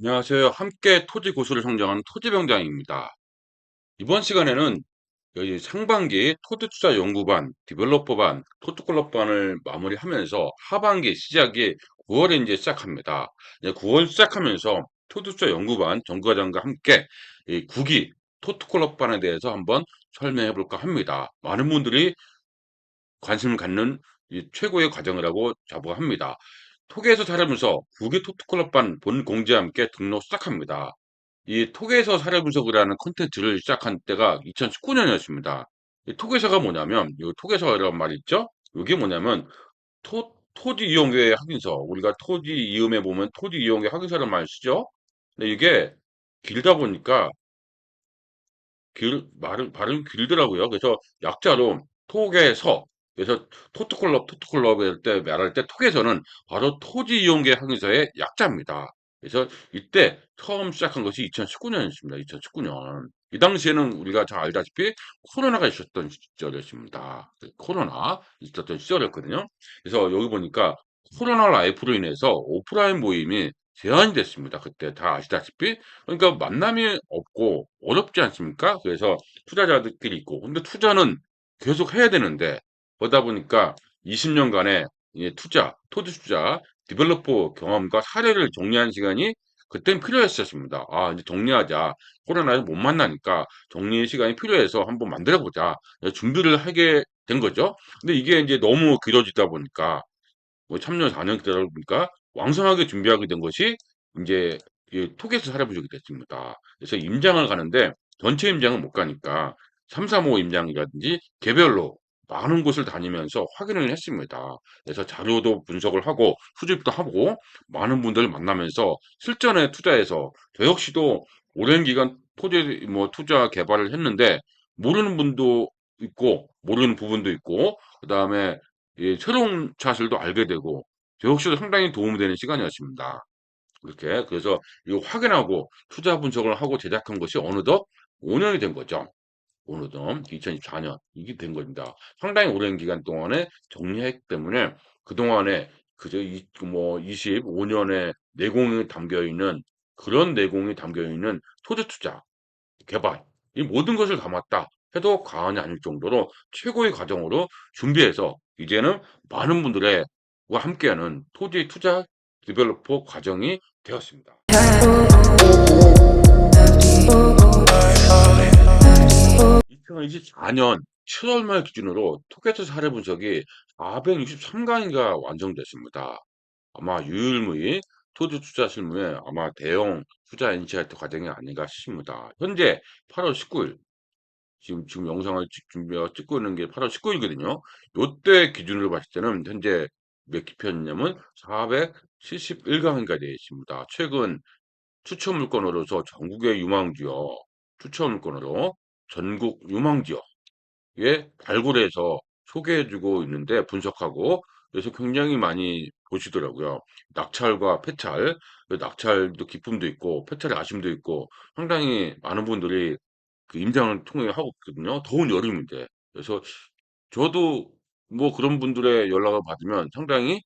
안녕하세요. 함께 토지 고수를 성장하는 토지병장입니다. 이번 시간에는 여기 상반기 토지투자 연구반, 디벨로퍼반, 토트콜업반을 마무리하면서 하반기 시작이 9월에 이제 시작합니다. 이제 9월 시작하면서 토지투자 연구반 전과장과 함께 이 9기 토트콜업반에 대해서 한번 설명해 볼까 합니다. 많은 분들이 관심을 갖는 이 최고의 과정이라고 자부합니다. 톡에서 살아면서 9기 토트콜업반 본 공지와 함께 등록 시작합니다. 이 톡에서 사례 분석이라는 콘텐츠를 시작한 때가 2019년이었습니다. 이 톡에서가 뭐냐면, 이 톡에서라는 말이 있죠? 이게 뭐냐면, 토지 이용계 확인서. 우리가 토지 이음에 보면 토지 이용계 확인서라는 말 쓰죠? 근데 이게 길다 보니까 발음 길더라고요. 그래서 약자로 톡에서, 그래서 토트콜럽 할 때 말할 때 톡에서는 바로 토지 이용계 항의서의 약자입니다. 그래서 이때 처음 시작한 것이 2019년이었습니다. 2019년. 이 당시에는 우리가 잘 알다시피 코로나가 있었던 시절이었습니다. 코로나 있었던 시절이었거든요. 그래서 여기 보니까 코로나 라이프로 인해서 오프라인 모임이 제한이 됐습니다. 그때 다 아시다시피. 그러니까 만남이 없고 어렵지 않습니까? 그래서 투자자들끼리 있고. 근데 투자는 계속 해야 되는데, 그러다 보니까 20년간의 토지 투자, 디벨로퍼 경험과 사례를 정리한 시간이 그땐 필요했었습니다. 아, 이제 정리하자. 코로나에서 못 만나니까 정리의 시간이 필요해서 한번 만들어 보자. 준비를 하게 된 거죠. 근데 이게 이제 너무 길어지다 보니까 뭐 3년, 4년 기다리다 보니까 왕성하게 준비하게 된 것이 이제 톡에서 할아버지가 됐습니다. 그래서 임장을 가는데 전체 임장은 못 가니까 3, 3, 5 임장이라든지 개별로 많은 곳을 다니면서 확인을 했습니다. 그래서 자료도 분석을 하고 수집도 하고 많은 분들을 만나면서 실전에 투자해서 저 역시도 오랜 기간 토지 뭐 투자 개발을 했는데 모르는 분도 있고 모르는 부분도 있고 그다음에 새로운 사실도 알게 되고 저 역시도 상당히 도움이 되는 시간이었습니다. 그렇게 그래서 이거 확인하고 투자 분석을 하고 제작한 것이 어느덧 5년이 된 거죠. 어느덧 2024년 이게 된 겁니다. 상당히 오랜 기간 동안에 정리했기 때문에 그동안에 그저 뭐 25년의 내공이 담겨 있는 그런 내공이 담겨 있는 토지 투자 개발 이 모든 것을 담았다 해도 과언이 아닐 정도로 최고의 과정으로 준비해서 이제는 많은 분들의 와 함께하는 토지 투자 디벨로퍼 과정이 되었습니다. 2024년 7월 말 기준으로 토게트 사례 분석이 463강인가 완성됐습니다. 아마 유일무이 토지 투자 실무에 아마 대형 투자 인사이트 과정이 아닌가 싶습니다. 현재 8월 19일 지금 영상을 찍고 있는 게 8월 19일이거든요. 요때 기준으로 봤을 때는 현재 몇 기편이냐면 471강인가 되어 있습니다. 최근 추천 물건으로서 전국의 유망지역, 추천 물건으로 전국 유망지역 예, 발굴해서 소개해주고 있는데 분석하고 그래서 굉장히 많이 보시더라고요. 낙찰과 폐찰, 그 낙찰도 기쁨도 있고 폐찰의 아쉬움도 있고 상당히 많은 분들이 그 임장을 통해 하고 있거든요. 더운 여름인데. 그래서 저도 뭐 그런 분들의 연락을 받으면 상당히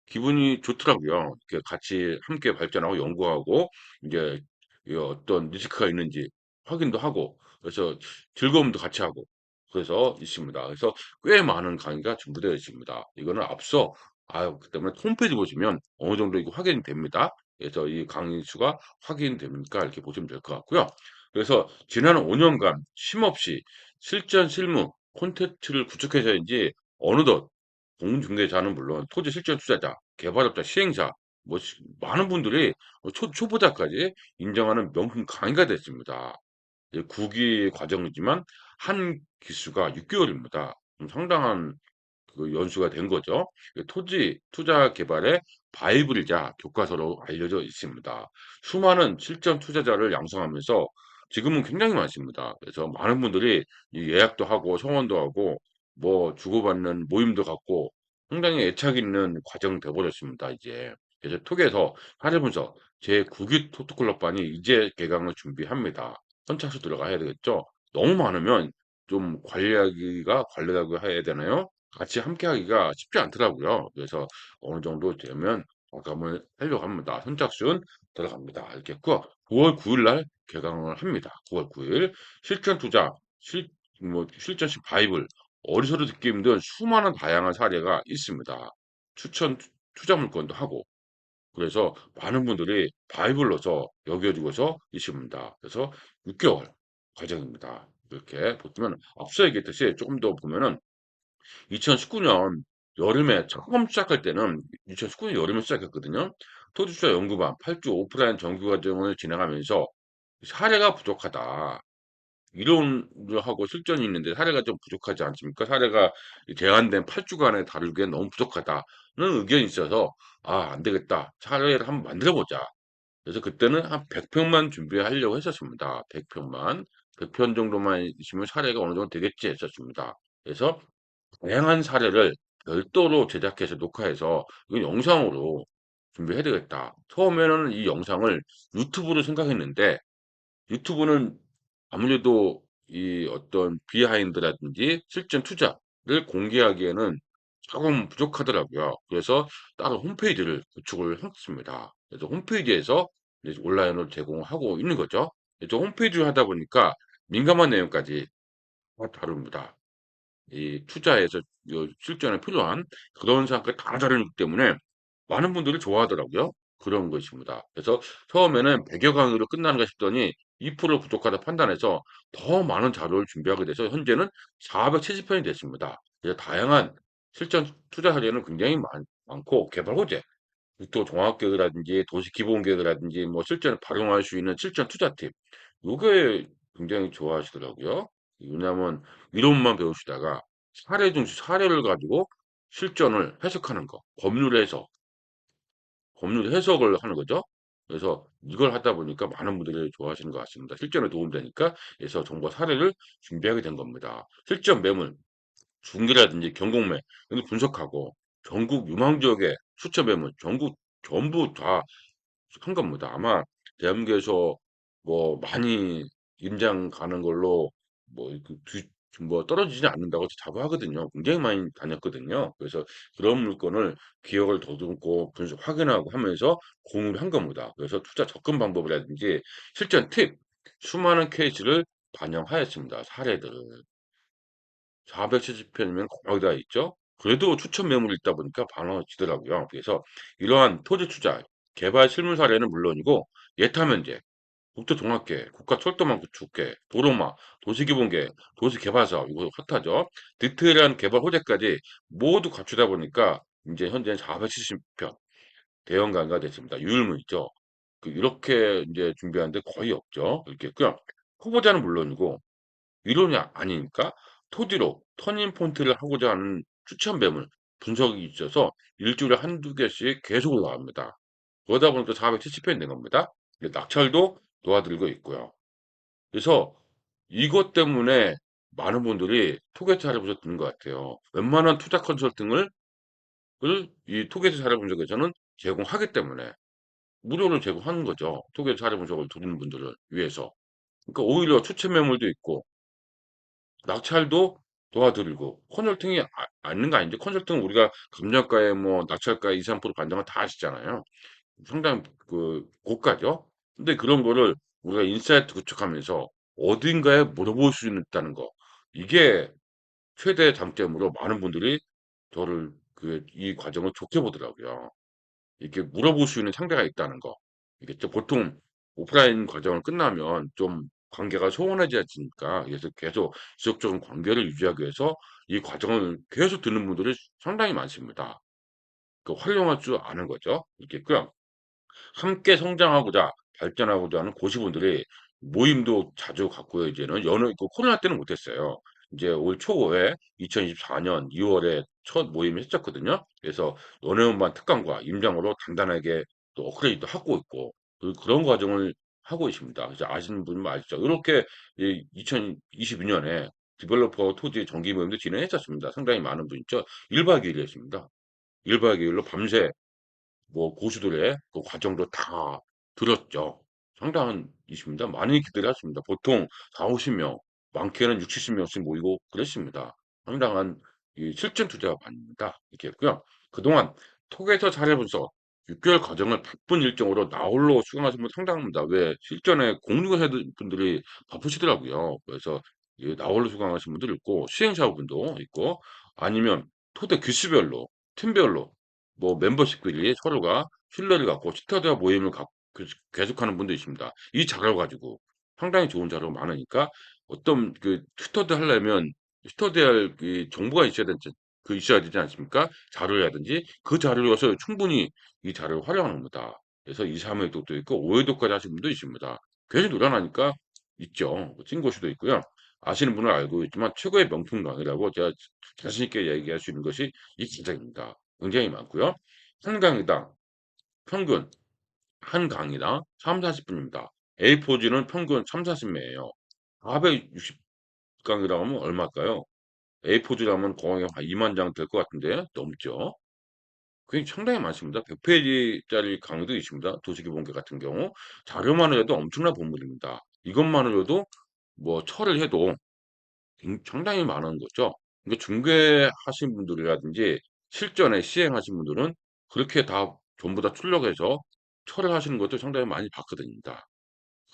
기분이 좋더라고요. 이렇게 같이 함께 발전하고 연구하고 이제 이 어떤 리스크가 있는지 확인도 하고 그래서 즐거움도 같이 하고 그래서 있습니다. 그래서 꽤 많은 강의가 준비되어 있습니다. 이거는 앞서 그 때문에 홈페이지 보시면 어느 정도 이거 확인이 됩니다. 그래서 이 강의 수가 확인되니까 이렇게 보시면 될 것 같고요. 그래서 지난 5년간 쉼없이 실전 실무 콘텐츠를 구축해서인지 어느덧 공중개사는 물론 토지 실전 투자자, 개발업자, 시행사 뭐 많은 분들이 초보자까지 인정하는 명품 강의가 됐습니다. 9기 과정이지만 한 기수가 6개월입니다. 상당한 그 연수가 된 거죠. 토지 투자 개발의 바이블이자 교과서로 알려져 있습니다. 수많은 실전 투자자를 양성하면서 지금은 굉장히 많습니다. 그래서 많은 분들이 이 예약도 하고 성원도 하고 뭐 주고받는 모임도 갖고 상당히 애착 있는 과정 돼 버렸습니다, 이제. 그래서 톡에서 사례 분석 제9기 토트클럽반이 이제 개강을 준비합니다. 선착순 들어가야 되겠죠? 너무 많으면 좀 관리하기가 해야 되나요? 같이 함께 하기가 쉽지 않더라고요. 그래서 어느 정도 되면 마감을 하려고 합니다. 선착순 들어갑니다. 이렇게 했고 9월 9일 날 개강을 합니다. 9월 9일 실전 투자, 실전식 바이블, 어디서도 듣기 힘든 수많은 다양한 사례가 있습니다. 추천 투자 물건도 하고 그래서 많은 분들이 바이블로서 여겨지고서 있습니다. 그래서 6개월 과정입니다. 이렇게 보시면 앞서 얘기했듯이 조금 더 보면은 2019년 여름에 처음 시작할 때는 2019년 여름에 시작했거든요. 토지투자 연구반 8주 오프라인 정규 과정을 진행하면서 사례가 부족하다. 이론을 하고 실전이 있는데 사례가 좀 부족하지 않습니까? 사례가 제한된 8주간에 다루기엔 너무 부족하다는 의견이 있어서 안 되겠다. 사례를 한번 만들어 보자. 그래서 그때는 한 100평만 준비하려고 했었습니다. 100평만. 100편 정도만 있으면 사례가 어느 정도 되겠지 했었습니다. 그래서 다양한 사례를 별도로 제작해서 녹화해서 이건 영상으로 준비해야 되겠다. 처음에는 이 영상을 유튜브로 생각했는데 유튜브는 아무래도 이 어떤 비하인드라든지 실전 투자를 공개하기에는 조금 부족하더라고요. 그래서 따로 홈페이지를 구축을 했습니다. 그래서 홈페이지에서 이제 온라인으로 제공하고 있는 거죠. 또 홈페이지를 하다 보니까 민감한 내용까지 다 다룹니다. 이 투자에서 실전에 필요한 그런 사항까지 다 다루기 때문에 많은 분들이 좋아하더라고요. 그런 것입니다. 그래서 처음에는 100여 강의로 끝나는가 싶더니 2% 부족하다 판단해서 더 많은 자료를 준비하게 돼서 현재는 470편이 됐습니다. 그래서 다양한 실전 투자 사례는 굉장히 많고 개발 호재, 또 종합계획이라든지 도시기본계획이라든지 뭐 실전에 활용할 수 있는 실전 투자 팁 요게 굉장히 좋아하시더라고요. 왜냐하면 이론만 배우시다가 사례 중심 사례를 가지고 실전을 해석하는 거, 법률 해석을 하는 거죠. 그래서 이걸 하다 보니까 많은 분들이 좋아하시는 것 같습니다. 실전에 도움되니까 그래서 정보 사례를 준비하게 된 겁니다. 실전 매물, 중개라든지 경공매 이런 거 분석하고 전국 유망 지역의 수천 매물 전국 전부 다 한 겁니다. 아마 대한민국에서 뭐 많이 임장 가는 걸로 뭐 떨어지지 않는다고 자부하거든요. 굉장히 많이 다녔거든요. 그래서 그런 물건을 기억을 더듬고 분석 확인하고 하면서 공유를 한 겁니다. 그래서 투자 접근 방법이라든지 실전 팁, 수많은 케이스를 반영하였습니다. 사례들을. 470편이면 거의 다 있죠. 그래도 추천 매물이 있다 보니까 반원어치더라고요. 그래서 이러한 토지 투자, 개발 실물 사례는 물론이고 예타 면제, 국토종합계획, 국가철도망 구축계획, 도로마, 도시기본계획, 도시개발사업 이거 핫하죠. 디테일한 개발 호재까지 모두 갖추다 보니까 이제 현재 470편 대형가가 됐습니다. 유일무 있죠. 이렇게 이제 준비하는데 거의 없죠. 이렇게 있고요. 후보자는 물론이고 이론이 아니니까 토지로 터닝 포인트를 하고자 하는 추천 매물 분석이 있어서 일주일에 한두 개씩 계속 올라갑니다. 그러다 보니까 470편이 된 겁니다. 낙찰도 도와드리고 있고요. 그래서 이것 때문에 많은 분들이 토게트 할인분석 듣는 것 같아요. 웬만한 투자 컨설팅을 이 토게트 할인분석에서는 제공하기 때문에 무료로 제공하는 거죠. 토게트 할인분석을 두는 분들을 위해서. 그러니까 오히려 추천 매물도 있고 낙찰도 도와드리고 컨설팅이 않는 거 아닌데 컨설팅은 우리가 감정가에 뭐 낙찰가에 2~3% 반영을 다 하시잖아요. 상당히 그 고가죠. 근데 그런 거를 우리가 인사이트 구축하면서 어딘가에 물어볼 수 있다는 거. 이게 최대 장점으로 많은 분들이 저를 이 과정을 좋게 보더라고요. 이렇게 물어볼 수 있는 상대가 있다는 거. 이게 또 보통 오프라인 과정을 끝나면 좀 관계가 소원해지지 않습니까? 그래서 계속 지속적인 관계를 유지하기 위해서 이 과정을 계속 듣는 분들이 상당히 많습니다. 그 활용할 줄 아는 거죠. 이렇게 있고요. 함께 성장하고자 발전하고자 하는 고시분들이 모임도 자주 갖고요. 이제는 코로나 때는 못했어요. 이제 올 초에 2024년 2월에 첫 모임을 했었거든요. 그래서 연애운반 특강과 임장으로 단단하게 또 업그레이드 하고 있고 그런 과정을 하고 있습니다. 그래서 아시는 분은 아시죠? 이렇게 2022년에 디벨로퍼 토지 정기 모임도 진행했었습니다. 상당히 많은 분이 있죠. 1박 2일 했습니다. 1박 2일로 밤새 뭐 고수들의 그 과정도 다 들었죠. 상당한 이십니다. 많이 기대를 했습니다. 보통 4~50명, 많게는 6~70명씩 모이고 그랬습니다. 상당한 이 실전 투자반입니다. 이렇게 했고요. 그동안 톡에서 사례 분석, 6개월 과정을 바쁜 일정으로 나홀로 수강하신 분 상당합니다. 왜 실전에 공유해야 될 분들이 바쁘시더라고요. 그래서 이 나홀로 수강하신 분들 있고 시행사분도 있고 아니면 토대 교수별로 팀별로 뭐 멤버십끼리 서로가 신뢰를 갖고 스터디와 모임을 계속하는 분도 있습니다. 이 자료 가지고 상당히 좋은 자료가 많으니까 어떤 그 스터디 하려면 스터디할 그 정보가 있어야 되지 않습니까? 자료라든지 그 자료여서 충분히 이 자료를 활용하는 겁니다. 그래서 2, 3회독도 있고 5회독까지 하시는 분도 있습니다. 괜히 노련하니까 있죠. 뭐 찐고수도 있고요. 아시는 분은 알고 있지만 최고의 명품 강의라고 제가 자신 있게 얘기할 수 있는 것이 이 기장입니다. 굉장히 많고요. 한 강의당 평균 한 강의당 3-40분입니다. A4지는 평균 3-40매예요. 460 강의라고 하면 얼마일까요? A4지라면 거의 한 2만 장 될 것 같은데 넘죠? 그게 상당히 많습니다. 100페이지짜리 강의도 있습니다. 도시기본계 같은 경우. 자료만 해도 엄청난 본물입니다. 이것만으로도 뭐 철을 해도 상당히 많은 거죠. 그러니까 중개하신 분들이라든지 실전에 시행하신 분들은 그렇게 다 전부 다 출력해서 철을 하시는 것도 상당히 많이 봤거든요.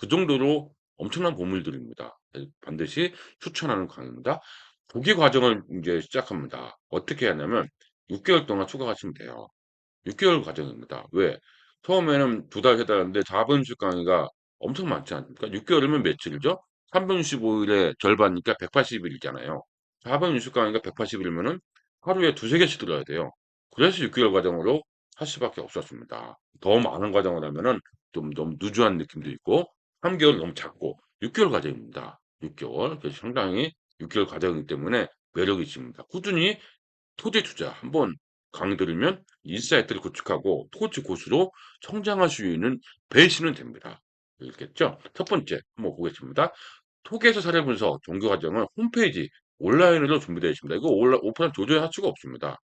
그 정도로 엄청난 보물들입니다. 반드시 추천하는 강의입니다. 조기 과정을 이제 시작합니다. 어떻게 하냐면 6개월 동안 추가하시면 돼요. 6개월 과정입니다. 왜? 처음에는 2달, 3달 하는데 4분수 강의가 엄청 많지 않습니까? 6개월이면 며칠이죠? 365일의 절반이니까 180일이잖아요. 4분수 강의가 180일이면은 하루에 두세 개씩 들어야 돼요. 그래서 6개월 과정으로 할 수밖에 없었습니다. 더 많은 과정을 하면은 좀 너무 누주한 느낌도 있고 3개월 너무 작고 6개월 과정입니다. 6개월. 그래서 상당히 6개월 과정이기 때문에 매력이 있습니다. 꾸준히 토지 투자 한번 강의 들으면 인사이트를 구축하고 토지 고수로 성장할 수 있는 베이스는 됩니다. 알겠죠? 첫 번째 한번 보겠습니다. 토기에서 사례 분석 종교 과정은 홈페이지 온라인으로 준비되어 있습니다. 이거 오프라인 도저히 할 수가 없습니다.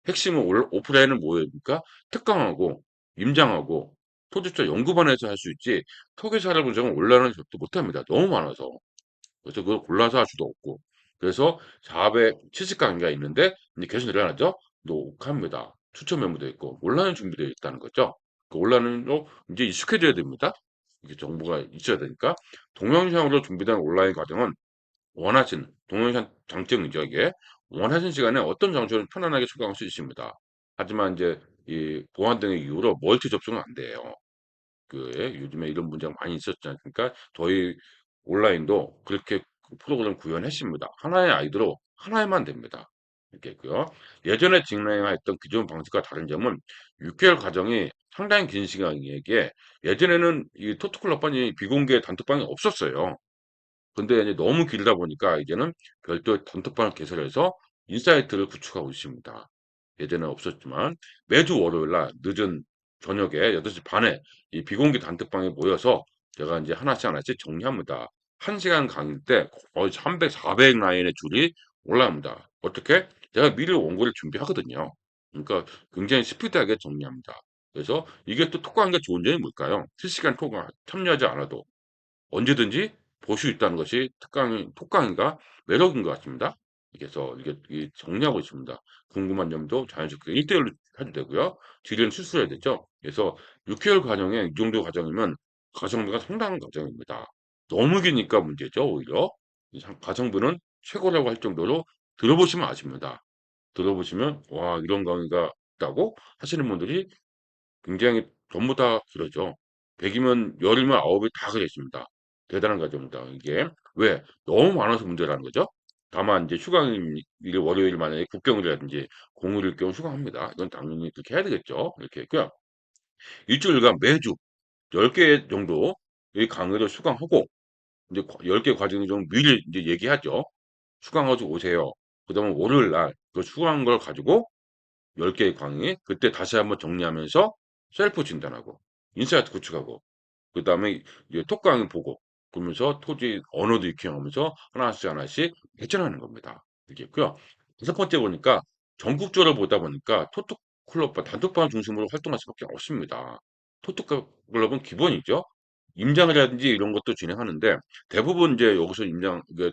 핵심은 오프라인은 뭐입니까? 특강하고 임장하고 토지 투자 연구반에서 할 수 있지 토기 사례 분석은 온라인은 접도 못합니다. 너무 많아서. 그래서 그걸 골라서 할 수도 없고. 그래서 470강의가 있는데 이제 계속 늘어나죠. 녹화입니다. 추천 메모도 있고 온라인 준비되어 있다는 거죠. 그 온라인으로 이제 익숙해져야 됩니다. 이게 정보가 있어야 되니까 동영상으로 준비된 온라인 과정은 원하시는 동영상 장점이죠 이게 원하시는 시간에 어떤 장소를 편안하게 수강할 수 있습니다. 하지만 이제 이 보안 등의 이유로 멀티 접속은 안 돼요. 그 요즘에 이런 문제가 많이 있었지 않습니까? 저희 온라인도 그렇게 그 프로그램 구현했습니다. 하나의 아이디로 하나에만 됩니다. 이렇게 있고요. 예전에 진행했던 기존 방식과 다른 점은 6개월 과정이 상당히 긴 시간이기에 예전에는 이 토트클럽반이 비공개 단톡방이 없었어요. 근데 이제 너무 길다 보니까 이제는 별도의 단톡방을 개설해서 인사이트를 구축하고 있습니다. 예전에는 없었지만 매주 월요일 날 늦은 저녁에 8시 반에 이 비공개 단톡방에 모여서 제가 이제 하나씩 하나씩 정리합니다. 1시간 강의 때 거의 300, 400 라인의 줄이 올라옵니다. 어떻게? 제가 미리 원고를 준비하거든요. 그러니까 굉장히 스피드하게 정리합니다. 그래서 이게 또 톡강의가 좋은 점이 뭘까요? 실시간 톡강 참여하지 않아도 언제든지 볼 수 있다는 것이 톡강의가 매력인 것 같습니다. 그래서 이게 정리하고 있습니다. 궁금한 점도 자연스럽게 1대1로 해도 되고요. 뒤는 수술해야 되죠. 그래서 6개월 과정에 이 정도 과정이면 가성비가 상당한 과정입니다. 너무 기니까 문제죠, 오히려. 가성비는 최고라고 할 정도로 들어보시면 아십니다. 들어보시면, 와, 이런 강의가 있다고 하시는 분들이 굉장히 전부 다 그러죠. 100이면 10이면 9이 다 그랬습니다. 대단한 과정입니다. 이게 왜? 너무 많아서 문제라는 거죠. 다만 이제 휴강일 월요일 만약에 국경일이라든지 공휴일일 경우 휴강합니다. 이건 당연히 그렇게 해야 되겠죠. 이렇게 했고요. 일주일간 매주 10개 정도 의 강의를 수강하고 이제 10개 과정이 좀 미리 이제 얘기하죠. 수강하고 오세요. 그다음에 월요일 날 그 수강한 걸 가지고 10개의 강의 그때 다시 한번 정리하면서 셀프 진단하고 인사이트 구축하고 그다음에 이제 톡 강의 보고 그러면서 토지 언어도 익혀가면서 하나씩 하나씩 개선하는 겁니다. 이게 있고요. 다섯 번째 보니까 전국적으로 보다 보니까 토톡 클럽과 단톡방 중심으로 활동할 수밖에 없습니다. 토톡 클럽은 기본이죠. 임장이라든지 이런 것도 진행하는데 대부분 이제 여기서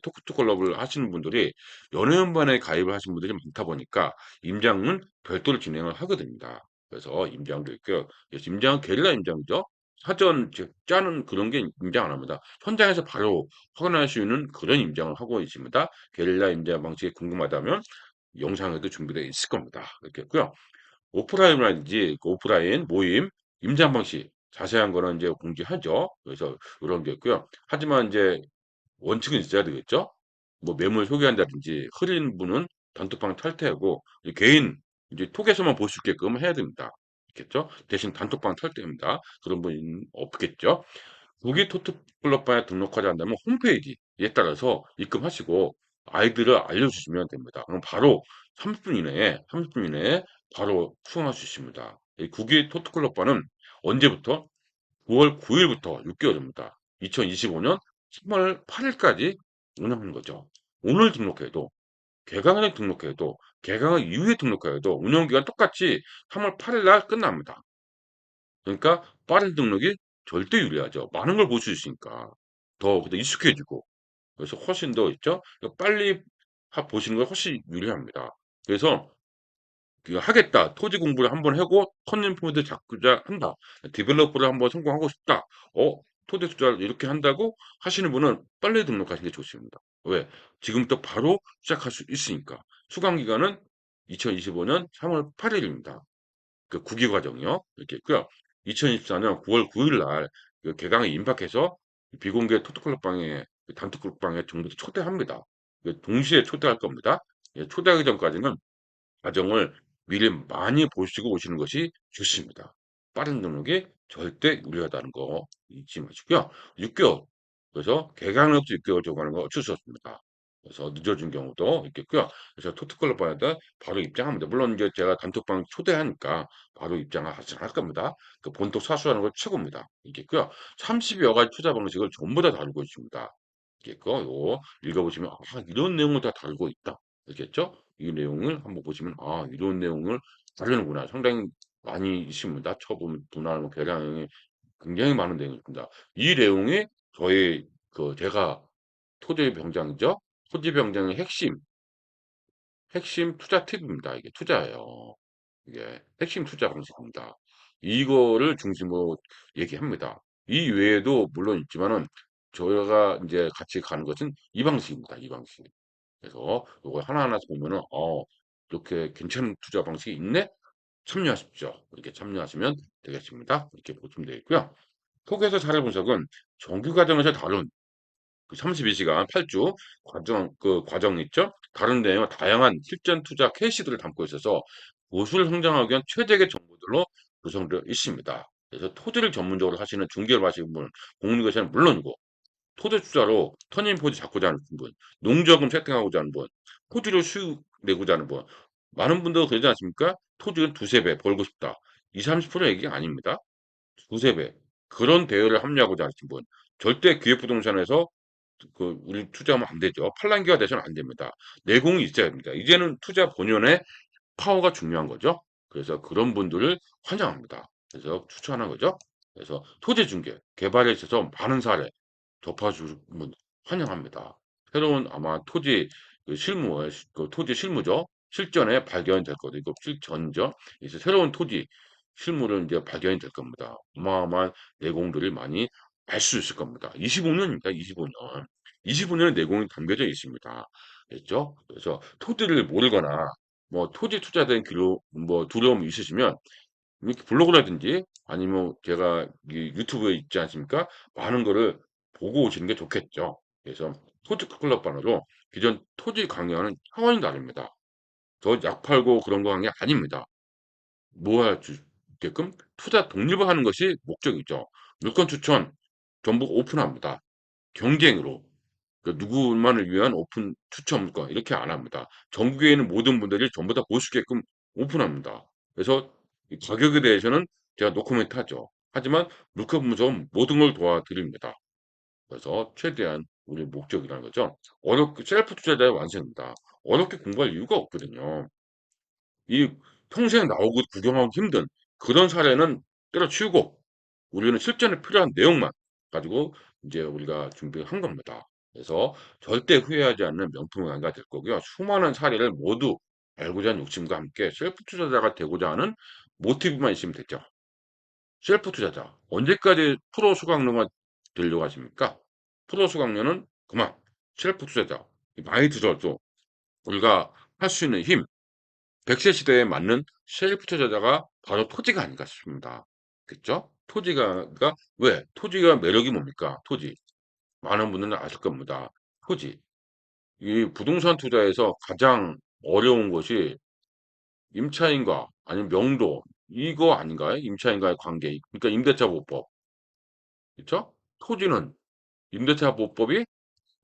토크토 클럽을 하시는 분들이 연회원반에 가입을 하신 분들이 많다 보니까 임장은 별도로 진행을 하거든요. 그래서 임장도 있고요. 임장은 게릴라 임장이죠. 사전 짜는 그런 게 임장 안 합니다. 현장에서 바로 확인할 수 있는 그런 임장을 하고 있습니다. 게릴라 임장 방식이 궁금하다면 영상에도 준비되어 있을 겁니다. 이렇게 했고요. 오프라인이라든지 그 오프라인 모임, 임장 방식 자세한 거는 이제 공지하죠. 그래서 이런 게 있고요. 하지만 이제 원칙은 있어야 되겠죠. 뭐 매물 소개한다든지 흐린 분은 단톡방 탈퇴하고 개인 이제 톡에서만 볼 수 있게끔 해야 됩니다. 있겠죠? 대신 단톡방 탈퇴합니다. 그런 분 없겠죠? 구기 토트클럽방에 등록하지 않는다면 홈페이지에 따라서 입금하시고 아이디를 알려주시면 됩니다. 그럼 바로 30분 이내에 바로 수강할 수 있습니다. 이 구기 토트클럽반은 언제부터? 9월 9일부터 6개월입니다. 2025년 3월 8일까지 운영하는 거죠. 오늘 등록해도 개강을 등록해도 개강 이후에 등록해도 운영기간 똑같이 3월 8일 날 끝납니다. 그러니까 빠른 등록이 절대 유리하죠. 많은 걸 볼 수 있으니까. 더 익숙해지고. 그래서 훨씬 더 있죠. 빨리 보시는 걸 훨씬 유리합니다. 그래서 하겠다. 토지 공부를 한번 하고 터닝 포인트 잡고자 한다. 디벨로퍼를 한번 성공하고 싶다. 토지 투자를 이렇게 한다고 하시는 분은 빨리 등록하시는 게 좋습니다. 왜? 지금부터 바로 시작할 수 있으니까. 수강 기간은 2025년 3월 8일입니다. 그 국기 과정이요. 이렇게 있고요. 2024년 9월 9일 날그 개강에 임박해서 비공개 토토클럽방에 단톡방에 전부 다 초대합니다. 동시에 초대할 겁니다. 초대하기 전까지는 과정을 미리 많이 보시고 오시는 것이 좋습니다. 빠른 등록이 절대 유리하다는 거 잊지 마시고요. 6개월. 그래서 개강력도 6개월 정하는 거 어쩔 수 없습니다. 그래서 늦어진 경우도 있겠고요. 그래서 토트클럽 봐야 돼 바로 입장합니다. 물론 이제 제가 단톡방 초대하니까 바로 입장을 하지 않을 겁니다. 그 본톡 사수하는 거 최고입니다. 있겠고요. 30여 가지 투자 방식을 전부 다 다루고 있습니다. 있겠고, 요 읽어보시면 이런 내용을 다 다루고 있다. 알겠죠? 이 내용을 한번 보시면 이런 내용을 다루는구나. 상당히 많이 있습니다. 처분, 분할, 뭐 계량이 굉장히 많은 내용이 있습니다. 이 내용이 저희 제가 토지 병장이죠. 토지 병장의 핵심 투자 팁입니다. 이게 투자예요. 이게 핵심 투자 방식입니다. 이거를 중심으로 얘기합니다. 이 외에도 물론 있지만은 저희가 이제 같이 가는 것은 이 방식입니다. 이 방식. 그래서 요거 하나하나 보면은 이렇게 괜찮은 투자 방식이 있네? 참여하십시오. 이렇게 참여하시면 되겠습니다. 이렇게 보시면 되겠고요. 통계에서 사례 분석은 정규 과정에서 다룬 그 32시간 8주 과정 있죠? 다른 내용은 다양한 실전 투자 케이스들을 담고 있어서 고수를 성장하기 위한 최적의 정보들로 구성되어 있습니다. 그래서 토지를 전문적으로 하시는 중개를 하시는 분, 공인중개사는 물론이고 토지 투자로 터닝 포지 잡고자 하는 분, 농저금 세팅하고자 하는 분, 토지를 수익 내고자 하는 분, 많은 분들 그러지 않습니까? 토지를 두세 배 벌고 싶다. 20, 30% 얘기가 아닙니다. 두세 배. 그런 대열에 합류하고자 하시는 분. 절대 기획부동산에서 우리 투자하면 안 되죠. 팔랑귀가 돼서는 안 됩니다. 내공이 있어야 됩니다. 이제는 투자 본연의 파워가 중요한 거죠. 그래서 그런 분들을 환영합니다. 그래서 추천하는 거죠. 그래서 토지 중개, 개발에 있어서 많은 사례 접하주면 환영합니다. 새로운 아마 토지 토지 실무죠. 실전에 발견이 될 거고, 이거 실전죠. 이제 새로운 토지 실물은 이제 발견이 될 겁니다. 어마어마한 내공들을 많이 알 수 있을 겁니다. 25년입니다. 25년. 25년의 내공이 담겨져 있습니다. 됐죠? 그래서 토지를 모르거나 뭐 토지 투자에 대한 뭐 두려움이 있으시면 이렇게 블로그라든지 아니면 제가 이 유튜브에 있지 않습니까? 많은 거를 보고 오시는 게 좋겠죠. 그래서 토지 클럽반으로 기존 토지 강의와는 차원이 다릅니다. 저 약 팔고 그런 거 하는 게 아닙니다. 모아 주게끔 투자 독립을 하는 것이 목적이죠. 물건 추천 전부 오픈합니다. 경쟁으로. 누구만을 위한 오픈 추천 물건 이렇게 안 합니다. 전국에 있는 모든 분들이 전부 다 볼 수 있게끔 오픈합니다. 그래서 이 가격에 대해서는 제가 노코멘트 하죠. 하지만 물건 분석 모든 걸 도와드립니다. 그래서 최대한 우리 목적이라는 거죠. 어렵게 셀프 투자자의 완성입니다. 어렵게 공부할 이유가 없거든요. 이 평생 나오고 구경하기 힘든 그런 사례는 때려치우고 우리는 실전에 필요한 내용만 가지고 이제 우리가 준비한 겁니다. 그래서 절대 후회하지 않는 명품 강의가 될 거고요. 수많은 사례를 모두 알고자 하는 욕심과 함께 셀프 투자자가 되고자 하는 모티브만 있으면 됐죠. 셀프 투자자. 언제까지 프로 수강료가 되려고 하십니까? 프로 수강료는 그만. 셀프 투자자. 많이 들어도 우리가 할 수 있는 힘, 100세 시대에 맞는 셀프 투자자가 바로 토지가 아닌가 싶습니다. 그죠? 토지가 왜? 토지가 매력이 뭡니까? 토지. 많은 분들은 아실 겁니다. 토지. 이 부동산 투자에서 가장 어려운 것이 임차인과 아니면 명도 이거 아닌가요? 임차인과의 관계. 그러니까 임대차 보호법. 그쵸? 토지는 임대차 보호법이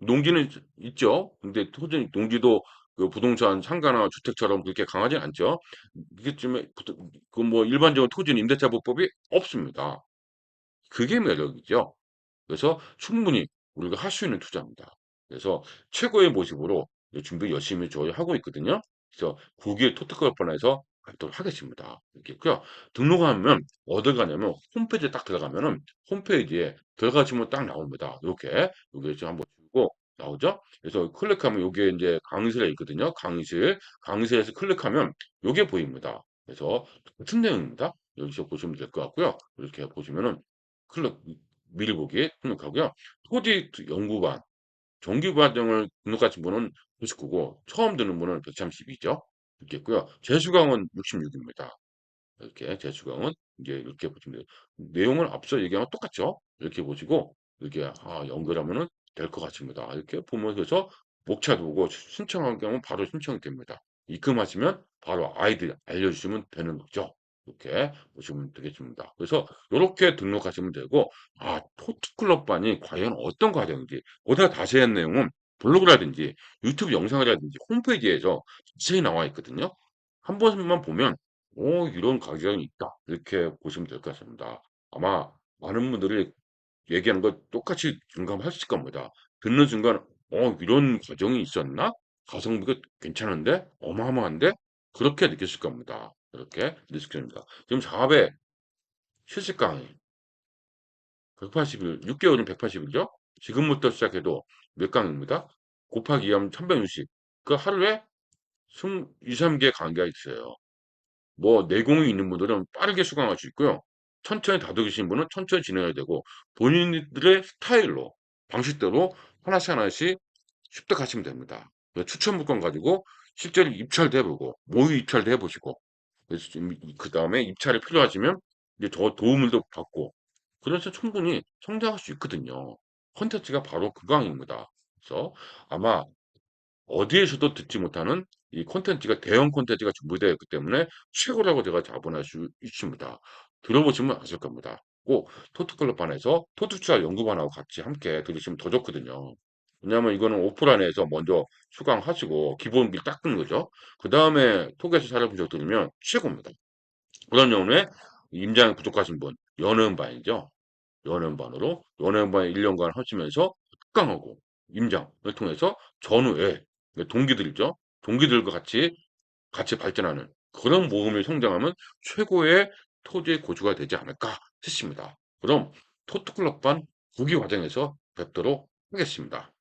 농지는 있죠. 근데 토지 농지도 그 부동산 상가나 주택처럼 그렇게 강하진 않죠. 이게쯤에 그 뭐 일반적인 토지는 임대차 보호법이 없습니다. 그게 매력이죠. 그래서 충분히 우리가 할 수 있는 투자입니다. 그래서 최고의 모습으로 준비 열심히 저희 하고 있거든요. 그래서 9기 토트클럽반에서 뵙도록 하겠습니다. 이렇게 있고요. 등록하면 어딜 가냐면 홈페이지에 딱 들어가면은 홈페이지에 들어가시면 딱 나옵니다. 요렇게 요게 지금 한번 보고 나오죠? 그래서 클릭하면 요게 인제 강의실에 있거든요. 강의실에서 클릭하면 요게 보입니다. 그래서 같은 내용입니다. 여기서 보시면 될 것 같고요. 이렇게 보시면은 클릭 미리 보기 등록하고요. 토지 연구반 정규 과정을 등록하신 분은 99고 처음 듣는 분은 132죠. 이렇게 있고요. 재수강은 66입니다. 이렇게 재수강은 이제 이렇게 보시면 돼요. 내용은 앞서 얘기한 건 똑같죠. 이렇게 보시고 이렇게 연결하면은 될 것 같습니다. 이렇게 보면서 목차도 오고 신청할 경우 바로 신청이 됩니다. 입금하시면 바로 아이디 알려주시면 되는 거죠. 이렇게 보시면 되겠습니다. 그래서 이렇게 등록하시면 되고 토트클럽반이 과연 어떤 과정인지 보다 자세한 내용은 블로그라든지 유튜브 영상이라든지 홈페이지에서 자세히 나와 있거든요. 한 번만 보면 이런 과정이 있다. 이렇게 보시면 될 것 같습니다. 아마 많은 분들이 얘기하는 거 똑같이 공감하실 겁니다. 듣는 순간 이런 과정이 있었나? 가성비가 괜찮은데? 어마어마한데? 그렇게 느끼실 겁니다. 그렇게 느끼실 겁니다. 지금 4회 실시 강의 180일, 6개월이면 180일이죠? 지금부터 시작해도 몇 강입니다. 곱하기 2 하면 1160. 그 하루에 2, 3개 강의가 있어요. 뭐 내공이 있는 분들은 빠르게 수강할 수 있고요. 천천히 다독이신 분은 천천히 진행해야 되고 본인들의 스타일로 방식대로 하나씩 하나씩 습득하시면 됩니다. 추천 물건 가지고 실제로 입찰도 해보고 모의 입찰도 해보시고 그 다음에 입찰이 필요하시면 이제 저 도움을 도 받고 그래서 충분히 성장할 수 있거든요. 컨텐츠가 바로 그 강의입니다. 그래서 아마 어디에서도 듣지 못하는 이 콘텐츠가 대형 콘텐츠가 준비되어 있기 때문에 최고라고 제가 자부할 수 있습니다. 들어보시면 아실 겁니다. 꼭 토트클럽반에서 토트투자 연구반하고 같이 함께 들으시면 더 좋거든요. 왜냐하면 이거는 오프라인에서 먼저 수강하시고 기본기 딱 끄는 거죠. 그 다음에 톡에서 찾아보셔서 들으면 최고입니다. 그런 경우에 임장이 부족하신 분, 연음반이죠. 연예음반에 1년간 하시면서 특강하고 임장을 통해서 전후에 동기들이죠. 동기들과 같이 발전하는 그런 모험이 성장하면 최고의 토지의 고주가 되지 않을까 싶습니다. 그럼 토트클럽반 9기 과정에서 뵙도록 하겠습니다.